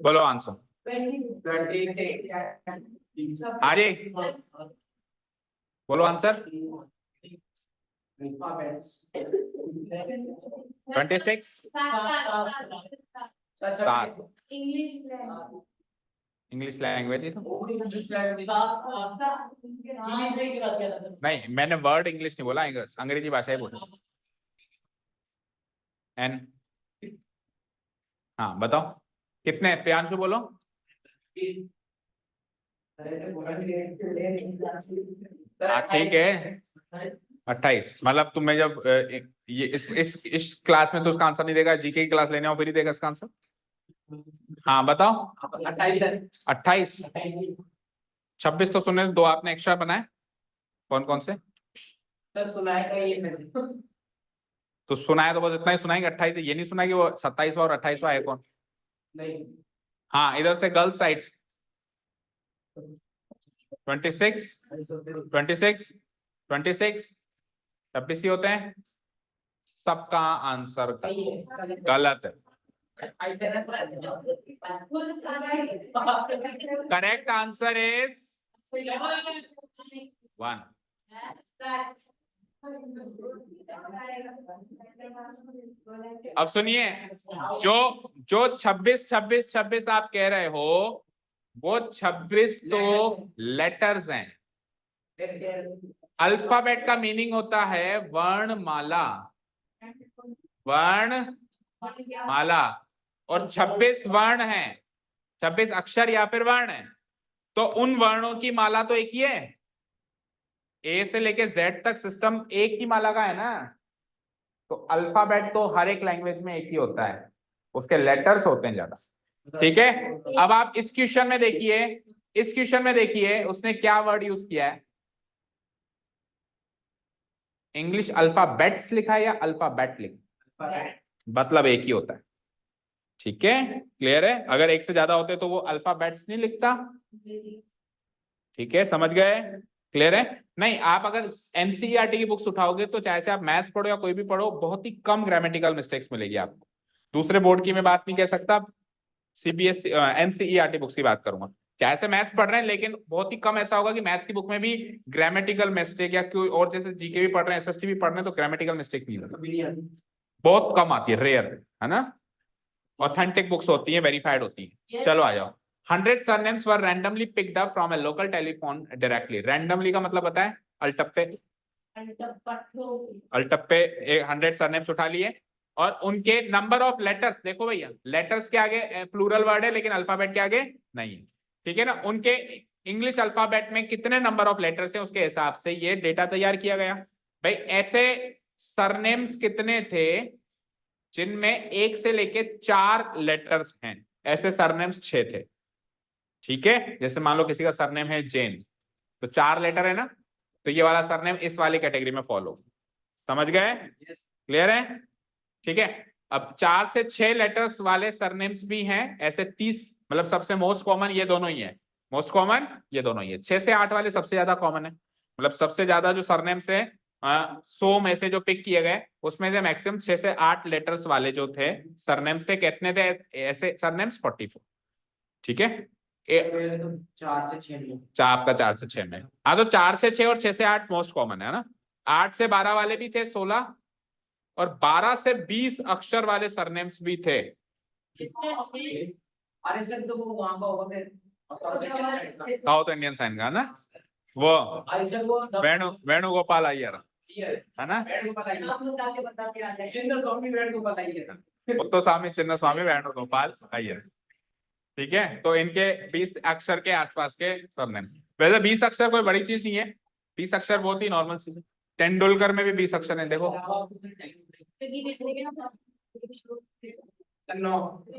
बोलो answer. आर्य बोलो answer. 26 7 English language ही तो नहीं, मैंने word English नहीं बोला, अंग्रेजी भाषा ही बोला। n। हाँ बताओ कितने, प्रियांशु बोलो। हाँ ठीक है 28, मतलब तुम्हें जब ये इस क्लास में तो उसका आंसर नहीं देगा, जीके की क्लास लेने आओ फिर ही देगा इसका आंसर। हाँ बताओ 28। 26 तो सुने, दो आपने एक्स्ट्रा बनाए, कौन कौन से? सर सुनाए का ये मैंने। तो सुनाया तो बस इतना ही सुनाएंगे, 28 ये नहीं सुना कि वो 27वां और 28वां है कौन। नहीं हाँ इधर से गर्ल साइड 26 26 26 26 ही होते हैं, सबका आंसर गलत है। Correct answer is 1। अब सुनिए, जो जो 26 26 26 आप कह रहे हो वो 26 तो लेटर्स हैं। अल्फाबेट का मीनिंग होता है वर्णमाला, वर्णमाला, और 26 वर्ण हैं, 26 अक्षर या फिर वर्ण है, तो उन वर्णों की माला तो एक ही है। ए से लेके जेड तक सिस्टम एक ही माला का है ना, तो अल्फाबेट तो हर एक लैंग्वेज में एक ही होता है, उसके लेटर्स होते हैं ज्यादा। ठीक है, अब आप इस क्वेश्चन में देखिए, इस क्वेश्चन में देखिए उसने क्या वर्ड यूज किया है, इंग्लिश अल्फाबेट्स लिखा है या अल्फाबेट लिखा है, मतलब एक ही होता है। ठीक है, क्लियर है? अगर एक से ज्यादा होते तो वो अल्फाबेट्स नहीं लिखता। ठीक है, समझ गए? क्लियर है? नहीं, आप अगर एनसीईआरटी की बुक्स उठाओगे तो चाहे से आप मैथ्स पढ़ो या कोई भी पढ़ो, बहुत ही कम ग्रामेटिकल मिस्टेक्स मिलेगी आपको। दूसरे बोर्ड की मैं बात नहीं कह सकता, सीबीएसई एनसीईआरटी बुक्स की बात करूंगा। चाहे से मैथ्स पढ़ रहे हैं लेकिन बहुत ही कम ऐसा होगा कि मैथ्स की बुक में भी ग्रामेटिकल मिस्टेक या कोई और, जैसे जीके भी पढ़ रहे हैं एसएसटी भी पढ़ रहे हैं तो ग्रामेटिकल मिस्टेक नहीं होगी, बहुत कम आती है, रेयर है ना। ऑथेंटिक बुक्स होती है, वेरीफाइड होती है। चलो आ जाओ। 100 surnames were randomly picked up from a local telephone directly. Randomly का मतलब पता है? अल्टप्पे, अल्टप्पे 100 सरनेम्स उठा लिए और उनके नंबर ऑफ लेटर्स, देखो भैया लेटर्स के आगे प्लूरल वर्ड है लेकिन अल्फाबेट के आगे नहीं है। ठीक है ना, उनके इंग्लिश अल्फाबेट में कितने नंबर ऑफ लेटर्स हैं उसके हिसाब से ये डेटा तैयार किया गया। भाई ऐसे सरनेम्स कितने थे जिनमें 1 से लेके 4 लेटर्स हैं, ऐसे सरनेम्स 6 थे। ठीक है, जैसे मान लो किसी का सरनेम है जैन, तो 4 लेटर है ना, तो ये वाला सरनेम इस वाली कैटेगरी में फॉलो। समझ गए? क्लियर है? ठीक है, अब 4 से 6 लेटर्स वाले सरनेम्स भी हैं ऐसे 30, मतलब सबसे मोस्ट कॉमन ये दोनों ही है, मोस्ट कॉमन ये दोनों ही है। 6 से 8 वाले सबसे ज्यादा कॉमन है, मतलब सबसे ज्यादा जो सरनेम्स है 100 में से जो पिक किए गए उसमें से मैक्सिमम 6 से 8 लेटर्स वाले जो थे सरनेम्स थे, कितने थे ऐसे सरनेम्स? 44। ठीक है, 4 से 6 में, आपका 4 से 6 में, हाँ तो 4 से 6 और 6 से 8 मोस्ट कॉमन है ना। 8 से 12 वाले भी थे 16, और 12 से 20 अक्षर वाले सरनेम्स भी थे। अरे सर तो वो वहां का होगा फिर साउथ इंडियन साइन का ना, वो वो वेणुगोपाल अय्यर है ना, चिन्ह स्वामी वेड को बताइए। मुत्तुस्वामी चिन्नस्वामी वेणुगोपाल अय्यर। ठीक है, तो इनके 20 अक्षर के आसपास के सरनेम्स। वैसे 20 अक्षर कोई बड़ी चीज नहीं है, 20 अक्षर बहुत ही नॉर्मल चीज है। तेंदुलकर में भी 20 अक्षर है, देखो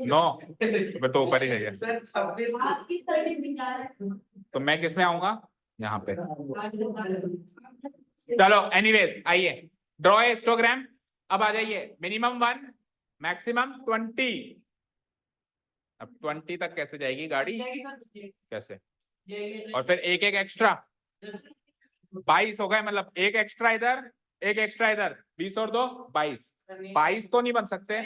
9 तो ऊपर ही है। सर 26 तो मैं किस में आऊंगा? यहाँ पे। चलो एनीवेज आइए, ड्रॉ ए हिस्टोग्राम। अब आ जाइए, मिनिमम 1 मैक्सिमम 20। अब 20 तक कैसे जाएगी गाड़ी, कैसे? और फिर एक एक एक्स्ट्रा 22 हो गए, मतलब एक एक्स्ट्रा इधर एक एक्स्ट्रा इधर, 20 और 2 22। 22 तो नहीं बन सकते।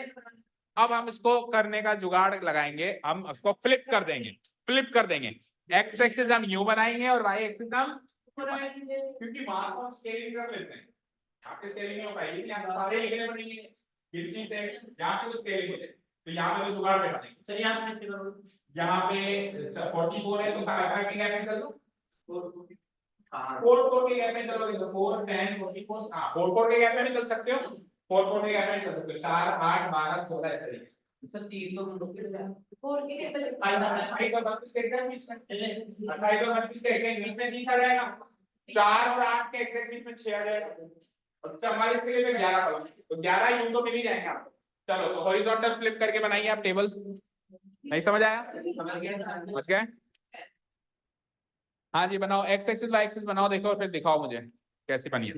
अब हम इसको करने का जुगाड़ लगाएंगे, हम इसको फ्लिप कर देंगे, फ्लिप कर देंगे। एक्स एक्सिस हम यूं बनाएंगे और वाई एक्सिस हम क्योंकि वहां से हम स्केलिंग कर लेते हैं, यहाँ पे स्केलिंग नहीं हो पाएगी, यहाँ सारे लिखने पड़ेंगे गिनती से, यहाँ से स्केलिंग हो जाए, तो यहाँ पे जुगाड़ बैठा देंगे। सर यहाँ पे यहाँ पे 44 है तो 5 के गैप में चल दो, 4 के गैप में चलोगे तो 4 10 44, हाँ 4 के गैप में भी चल सकते हो, फोर फोर के गैप में चल सकते हो, 4 8 12 16 ऐसे ही। सर 30 को हम फिर जाए फोर के टेबल 28 और 32 के एकदम बीच में, 28 और 32 के एकदम बीच में 30 आ जाएगा, 4 और 8 के एग्जैक्ट बीच में 6 आ जाएगा, और 44 के लिए 11 कॉलम, तो 11 यूं तो मिल ही जाएंगे आपको। चलो तो हॉरिजॉन्टल फ्लिप करके बनाइए आप टेबल। नहीं समझ आया? समझ गया समझ गए? हाँ जी बनाओ, एक्स एक्सिस वाई एक्सिस बनाओ, देखो और फिर दिखाओ मुझे कैसी बनी है।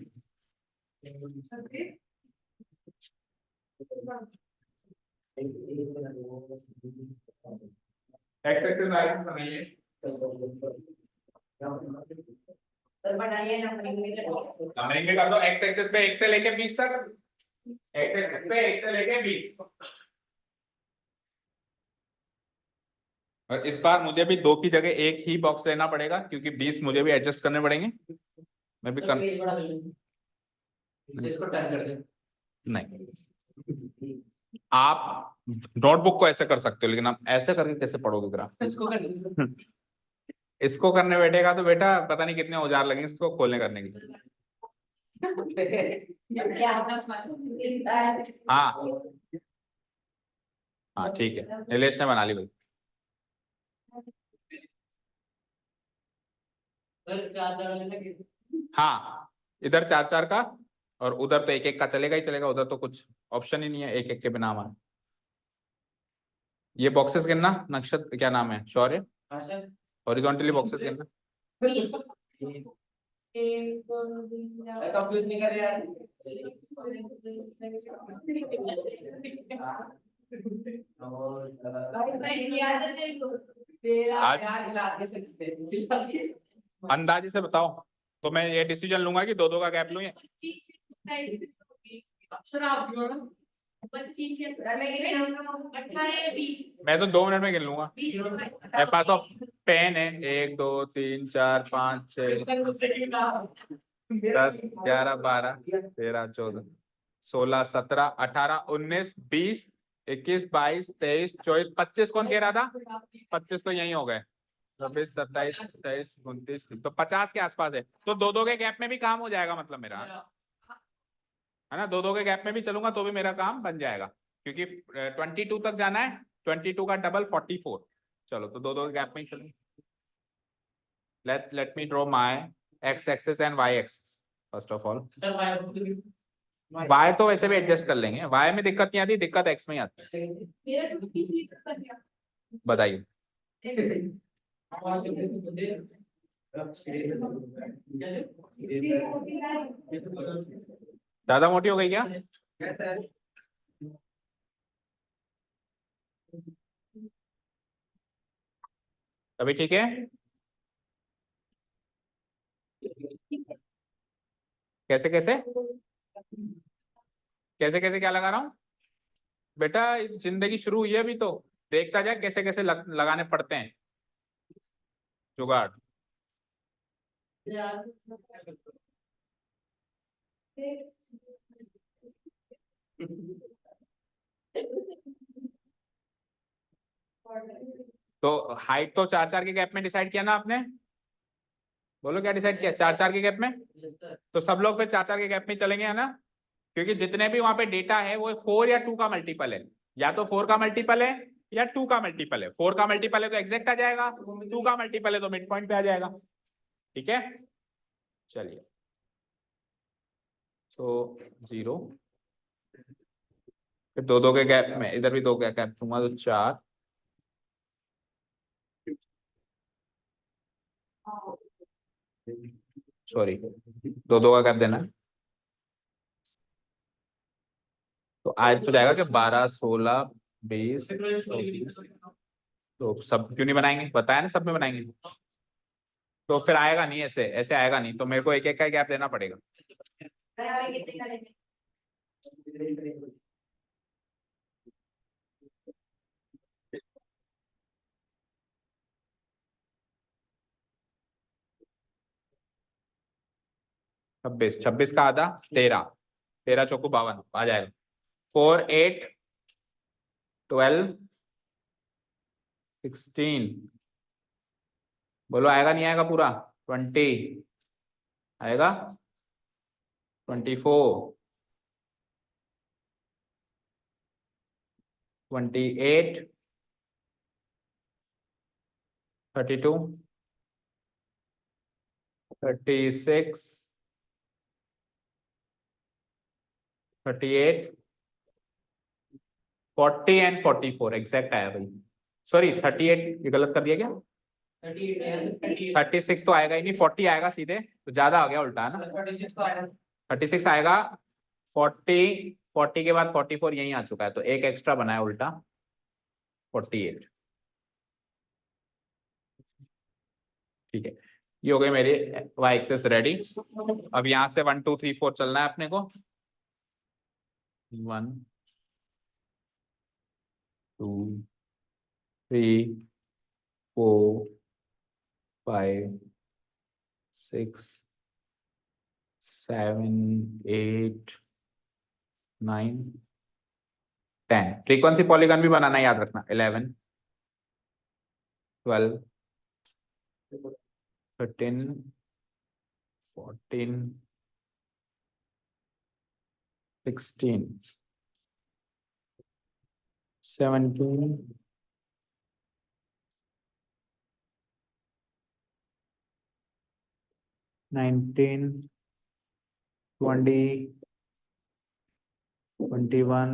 एक्स एक्सिस वाई एक्सिस बनाइए। सर बनाइए ना नंबरिंग में कर दो, एक्स एक्सिस पे 1 से लेके 20 तक, एक्स एक्सिस पे 1 से लेके 20। और इस बार मुझे भी 2 की जगह 1 ही बॉक्स लेना पड़ेगा, क्योंकि 20 मुझे भी एडजस्ट करने पड़ेंगे। मैं भी कर पेज बड़ा ले लो, इसको टर्न कर दे। नहीं, आप नोटबुक को ऐसे कर सकते हो, लेकिन आप ऐसे करके कैसे पढ़ोगे ग्राफ? इसको कर दे। इसको करने बैठेगा तो बेटा पता नहीं कितने औजार लगेंगे इसको खोलने करने के लिए। हाँ हाँ ठीक है, नीलेश ने बना ली भाई। सर क्या लगे हाँ इधर 4 4 का, और उधर तो 1 1 का चलेगा ही चलेगा, उधर तो कुछ ऑप्शन ही नहीं है 1 1 के बिना हमारा। ये बॉक्सेस गिनना, नक्षत्र क्या नाम है, शौर्य, हाँ सर हॉरिजॉन्टली बॉक्सेस गिनना। कंफ्यूज नहीं कर यार आज यार हिला के सकते अंदाजे से बताओ, तो मैं ये डिसीजन लूंगा कि 2 2 का गैप लूं या सर आप क्यों ना 18 मैं तो 2 मिनट में गिन लूंगा। मेरे पास तो पेन है, 1 2 3 4 5 6 10 11 12 13 14 16 17 18 19 20 21 22 23 24 25 कौन कह रहा था? 25 तो यही हो गए, 26 27 28 29, तो 50 के आसपास है, तो 2 2 के गैप में भी काम हो जाएगा, मतलब मेरा है ना, 2 2 के गैप में भी चलूंगा तो भी मेरा काम बन जाएगा, क्योंकि 22 तक जाना है, 22 का डबल 44। चलो तो 2 2 के गैप में ही चलूंगा। let me draw my x axis and y axis first of all। Sir y तो वैसे भी एडजस्ट कर लेंगे, y में दिक्कत नहीं आती, दिक्कत x में ही आती है। बताइए। ज्यादा मोटी हो गई क्या? अभी ठीक है? कैसे कैसे कैसे कैसे क्या लगा रहा हूँ बेटा? जिंदगी शुरू हुई है अभी तो, देखता जा कैसे कैसे लगाने पड़ते हैं जुगाड़। तो हाइट तो 4 4 के गैप में डिसाइड किया ना आपने? बोलो क्या डिसाइड किया? 4 4 के गैप में, तो सब लोग फिर 4 4 के गैप में चलेंगे, है ना? क्योंकि जितने भी वहां पे डेटा है वो 4 या 2 का मल्टीपल है, या तो 4 का मल्टीपल है या 2 का मल्टीपल है। 4 का मल्टीपल है तो एग्जैक्ट आ जाएगा, 2 का मल्टीपल है तो मिड पॉइंट पे आ जाएगा। ठीक है चलिए, तो 0, फिर 2 2 के गैप में इधर भी 2 का गैप दूंगा तो 4, सॉरी 2 2 का गैप देना है। तो आज तो जाएगा कि 12 16 20 24, तो सब क्यों नहीं बनाएंगे, बताया ना सब में बनाएंगे, तो फिर आएगा नहीं, ऐसे ऐसे आएगा नहीं, तो मेरे को 1 1 का गैप देना पड़ेगा। 26 26 का आधा 13, 13 चौको 52 आ जाएगा। 4 8 12 16, बोलो आएगा नहीं आएगा पूरा? 20 आएगा, 24 28, 32, 36, 38, 40 एंड 44 एग्जैक्ट आया भाई। सॉरी 38 ये गलत कर दिया क्या? 36 तो आएगा ही नहीं, 40 आएगा सीधे, तो ज्यादा आ गया उल्टा है ना। 36 आएगा, 40 के बाद 44 यहीं आ चुका है, तो एक एक्स्ट्रा बना है उल्टा 48। ठीक है, ये हो गए मेरे y एक्सेस रेडी। अब यहां से 1 2 3 4 चलना है अपने को। 1 2 3 4 5 6 7 8 9 10। फ्रीक्वेंसी पॉलीगन भी बनाना याद रखना। 11 12 13 14 16 17 19 20 21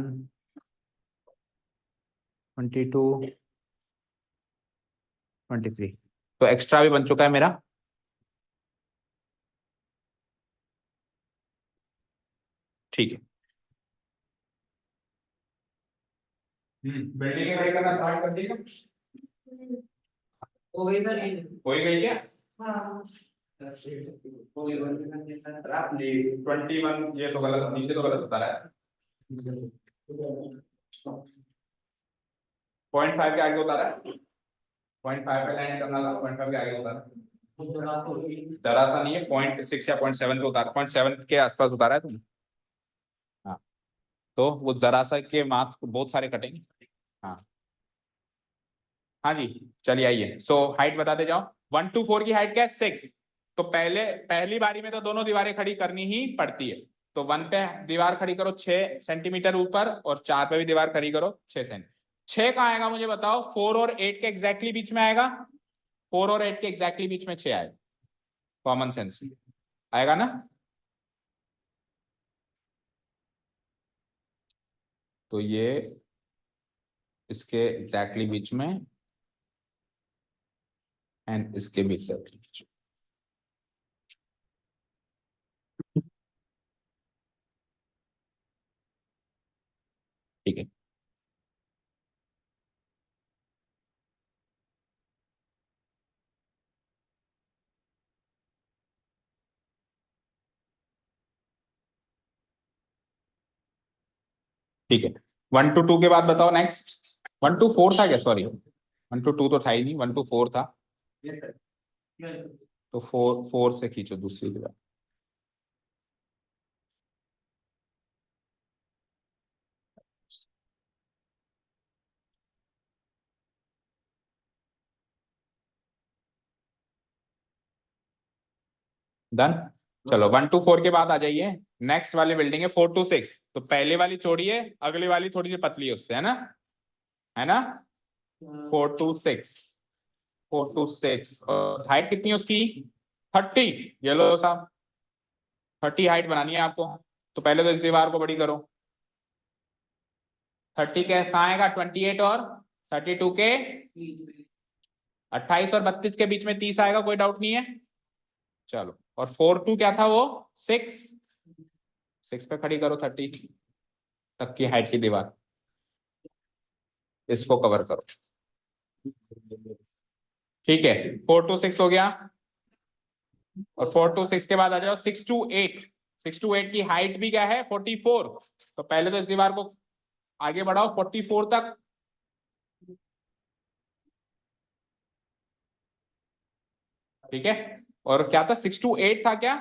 22 23। तो एक्स्ट्रा भी बन चुका है मेरा। ठीक है, बिल्डिंग खड़ी करना स्टार्ट कर देगा। हो गई सर ये। हो ही गई क्या? हाँ 21 ये तो गलत, नीचे तो गलत बता रहा है। 0.5 के आगे होता रहा है, 0.5 पे लाइन करना था, 0.5 के आगे होता रहा है। जरा सा नहीं है, 0.6 या 0.7 पे उतार, 0.7 के आसपास उतारा है तुम। हाँ, तो वो जरा सा के मार्क्स बहुत सारे कटेंगे। हाँ हाँ जी, चलिए आइए। सो हाइट बताते जाओ। 1 2 4 की हाइट क्या है? 6। तो पहली बारी में तो दोनों दीवारें खड़ी करनी ही पड़ती है। तो 1 पे दीवार खड़ी करो 6 सेंटीमीटर ऊपर, और 4 पे भी दीवार खड़ी करो 6 सेंटीमीटर। 6 कहाँ आएगा मुझे बताओ? 4 और 8 के एग्जैक्टली बीच में आएगा। 4 और 8 के एग्जैक्टली बीच में 6 आएगा। कॉमन सेंस आएगा ना। तो ये इसके एग्जैक्टली बीच में, एंड इसके भी एग्जैक्टली बीच में। ठीक है, ठीक है। 1 to 2 के बाद बताओ नेक्स्ट। 1 to 4 था क्या? सॉरी 1 to 2 तो था ही नहीं, 1 to 4 था। तो 4 से खींचो दूसरी दीवार। डन। चलो 1 to 4 के बाद आ जाइए। नेक्स्ट वाली बिल्डिंग है 4 to 6। तो पहले वाली चौड़ी है, अगली वाली थोड़ी सी पतली है उससे, है ना? है ना? 4 to 6, 4 to 6। और हाइट कितनी है उसकी? 30। ये लो साहब, 30 हाइट बनानी है आपको। तो पहले तो इस दीवार को बड़ी करो। 30 के कहाँ आएगा? 28 और 32 के 28 और 32 के बीच में 30 आएगा, कोई डाउट नहीं है। चलो, और 4 2 क्या था वो? 6। 6 पे खड़ी करो 30 तक की हाइट की दीवार, इसको कवर करो। ठीक है, 4 to 6 हो गया। और 4 to 6 के बाद आ जाओ 6 to 8। 6 to 8 की हाइट भी क्या है? 44। तो पहले तो इस दीवार को आगे बढ़ाओ 44 तक। ठीक है, और क्या था? 6 to 8 था क्या?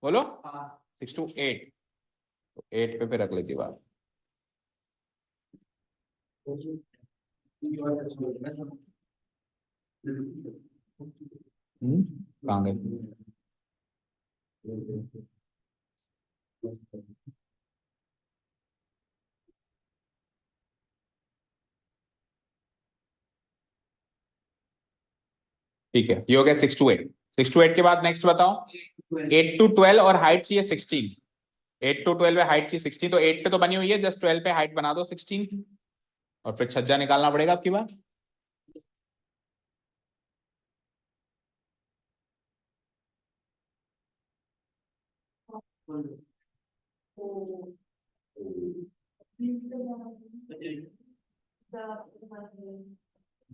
बोलो। 6 to 8, तो 8 पे रख ले दीवार। कहाँ गए? ठीक है, ये हो गया 6 to 8। 6 to 8 के बाद नेक्स्ट बताओ। 8 to 12 और हाइट चाहिए 16। 8 to 12 पे हाइट चाहिए 16, तो 8 पे तो बनी हुई है, जस्ट 12 पे हाइट बना दो 16 की, और फिर छज्जा निकालना पड़ेगा आपकी बार।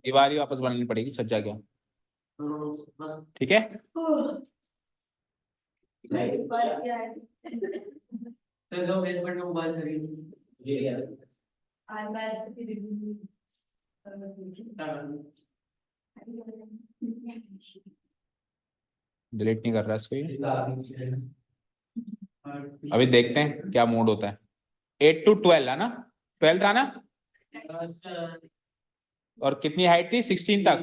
दीवार ही वापस बनानी पड़ेगी, छज्जा क्या। ठीक है, चलो बेसमेंट में मोबाइल करेंगे ये यार डिलीट नहीं कर रहा इसको ये। अभी देखते हैं क्या मूड होता है। 8 to 12 है ना, 12 था ना, और कितनी हाइट थी 16 तक।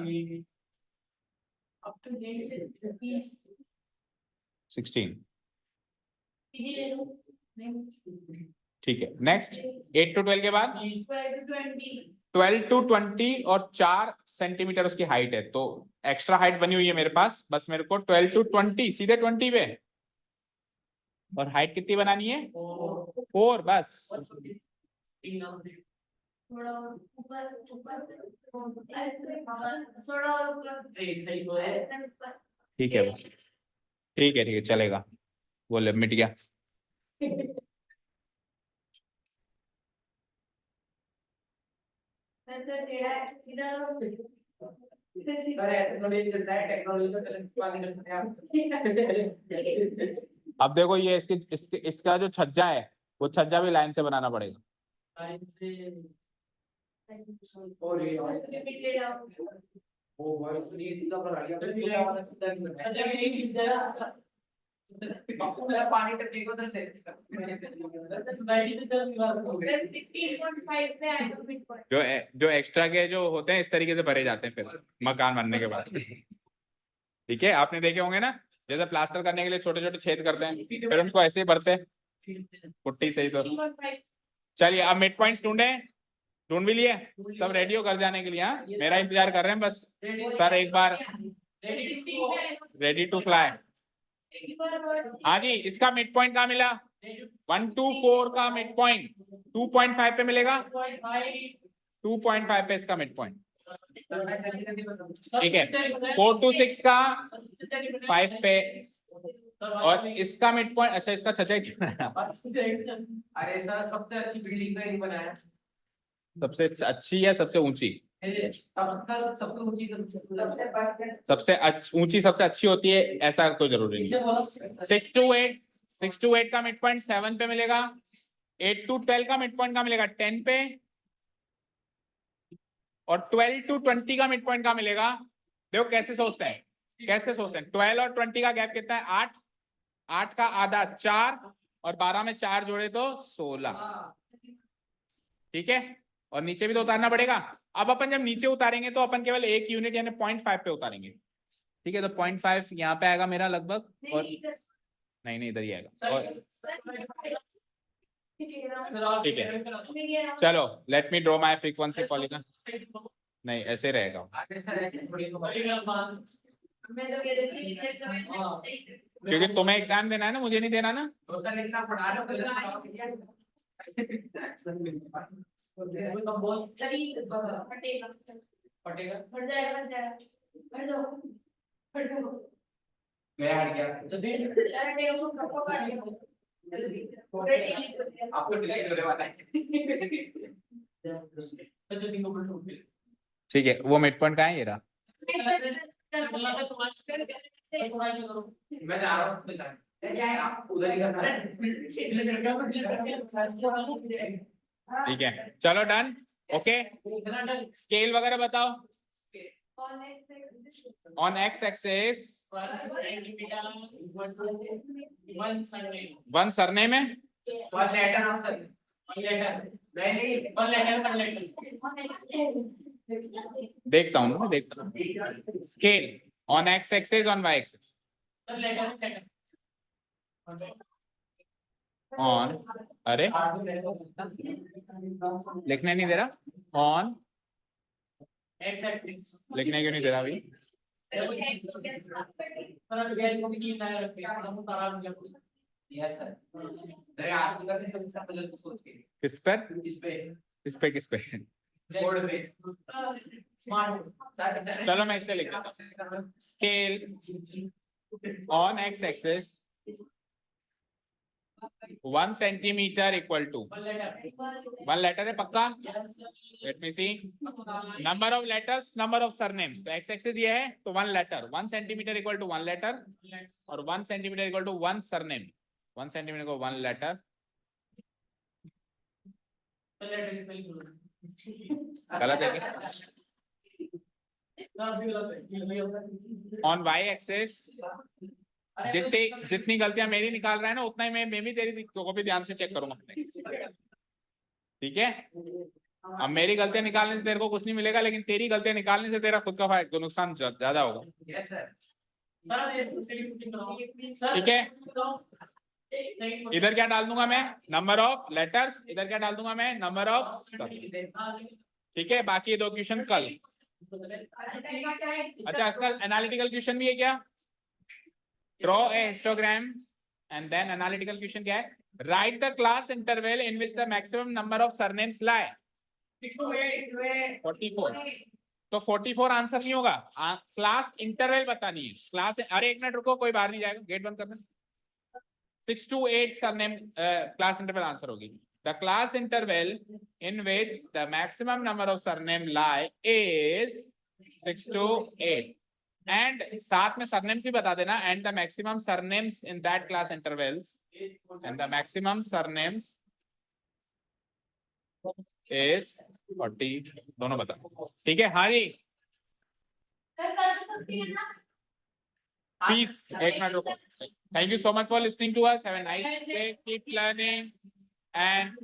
16, ठीक है। नेक्स्ट 8 to 12 के बाद 12 to 20 और 4 सेंटीमीटर उसकी हाइट है, तो एक्स्ट्रा हाइट बनी हुई है मेरे पास, बस मेरे को 12 to 20 सीधे 20 पे, और हाइट कितनी बनानी है 4 बस। ठीक है, ठीक है, ठीक है, चलेगा, वो मिट गया। अरे ऐसे तो नहीं चलता है टेक्नोलॉजी का चलन आगे चल सकते हैं आप अब देखो ये इसका जो छज्जा है, वो छज्जा भी लाइन से बनाना पड़ेगा। और ये वो वॉइस नहीं सीधा कर रहा है तो क्या वाला सीधा नहीं करना है पानी टपकेगा उधर से जो एक्स्ट्रा के जो होते हैं इस तरीके से भरे जाते हैं फिर मकान बनने के बाद। ठीक है, आपने देखे होंगे ना, जैसे प्लास्टर करने के लिए छोटे छोटे छेद करते हैं, फिर उनको ऐसे ही भरते हैं पुट्टी से ही। तो चलिए अब मिड पॉइंट्स ढूंढ भी लिए, सब रेडी हो घर जाने के लिए। हाँ, मेरा इंतजार कर रहे हैं बस। सर एक बार रेडी टू फ्लाई। हाँ जी, इसका मिड पॉइंट कहाँ मिला 1 to 4 का मिड पॉइंट 2.5 पे मिलेगा। 2.5 पे इसका मिड पॉइंट, ठीक है। 4 to 6 का 5 पे, और इसका मिड पॉइंट, अच्छा इसका छज्जा अरे सर सबसे अच्छी बिल्डिंग का ही बनाया सबसे अच्छी या सबसे ऊंची। सबसे ऊंची सबसे अच्छी होती है ऐसा कोई जरूरी नहीं। 6 to 8 का मिड पॉइंट 7 पे मिलेगा। 8 to 12 का मिड पॉइंट का मिलेगा 10 पे, और 12 to 20 का मिड पॉइंट का मिलेगा। देखो कैसे सोचते हैं, 12 और 20 का गैप कितना है 8, 8 का आधा 4, और 12 में 4 जोड़े तो 16। ठीक है, और नीचे भी तो उतारना पड़ेगा। अब अपन जब नीचे उतारेंगे तो अपन केवल एक यूनिट यानी 0.5 पे उतारेंगे। ठीक है, तो 0.5 यहाँ पे आएगा मेरा लगभग, और नहीं इधर ही आएगा। और ठीक है, चलो let me draw my frequency polygon. नहीं ऐसे रहेगा, क्योंकि तुम्हें एग्जाम देना है ना, मुझे नहीं देना ना। आपको डिलीट होने वाला है ठीक है, वो मिड पॉइंट कहाँ है, ये रहा। मैं जा रहा हूँ आप उधर ही करना है ठीक है, चलो डन। ओके, स्केल वगैरह बताओ। ऑन एक्स एक्सिस 1 सरनेम है। देखता हूँ मैं, देखता हूँ। Scale on X axis on Y axis on, अरे लिखने नहीं दे रहा, ऑन एक्स एक्सिस लिखने क्यों नहीं दे रहा भाई। Yes sir. अरे आप इसका कितना समझ लो सोच के किस पर? इस पे किस पे? बोर्ड पे स्मार्ट चलो मैं इसे लिख देता हूँ। Scale on x-axis 1 centimeter equal to 1 letter है पक्का? Let me see. Number of letters, number of surnames. तो x-axis ये है तो 1 letter. 1 centimeter equal to 1 letter और 1 centimeter equal to 1 surname. 1 centimeter को 1 letter. गलत है क्या? On y-axis जितनी गलतियां मेरी निकाल रहा है ना उतना ही मैं भी तेरी को भी ध्यान से चेक करूंगा। ठीक है, अब मेरी गलतियां निकालने से तेरे को कुछ नहीं मिलेगा, लेकिन तेरी गलतियां निकालने से तेरा खुद का फायदा नुकसान ज्यादा होगा। Yes sir. ठीक है, इधर क्या डाल दूंगा मैं? Number of letters. इधर क्या डाल दूंगा मैं? Number of. ठीक है, बाकी दो क्वेश्चन कल। अच्छा, इसका एनालिटिकल क्वेश्चन भी है क्या? Draw a histogram and then analytical question क्या है? Write the class interval in which the maximum number of surnames lie. 44। तो 44 आंसर नहीं होगा, क्लास इंटरवल बतानी है। क्लास, अरे एक मिनट रुको, कोई बाहर नहीं जाएगा, गेट बंद करना। 6 to 8 surname class interval answer होगी। The class interval in which the maximum number of surname lie is 6 to 8 and साथ में surnames भी बता देना, and the maximum surnames in that class intervals and the maximum surnames is 40, दोनों बता। ठीक है, हाँ जी please एक मिनट रुको। Thank you so much for listening to us. Have a nice day. Keep learning and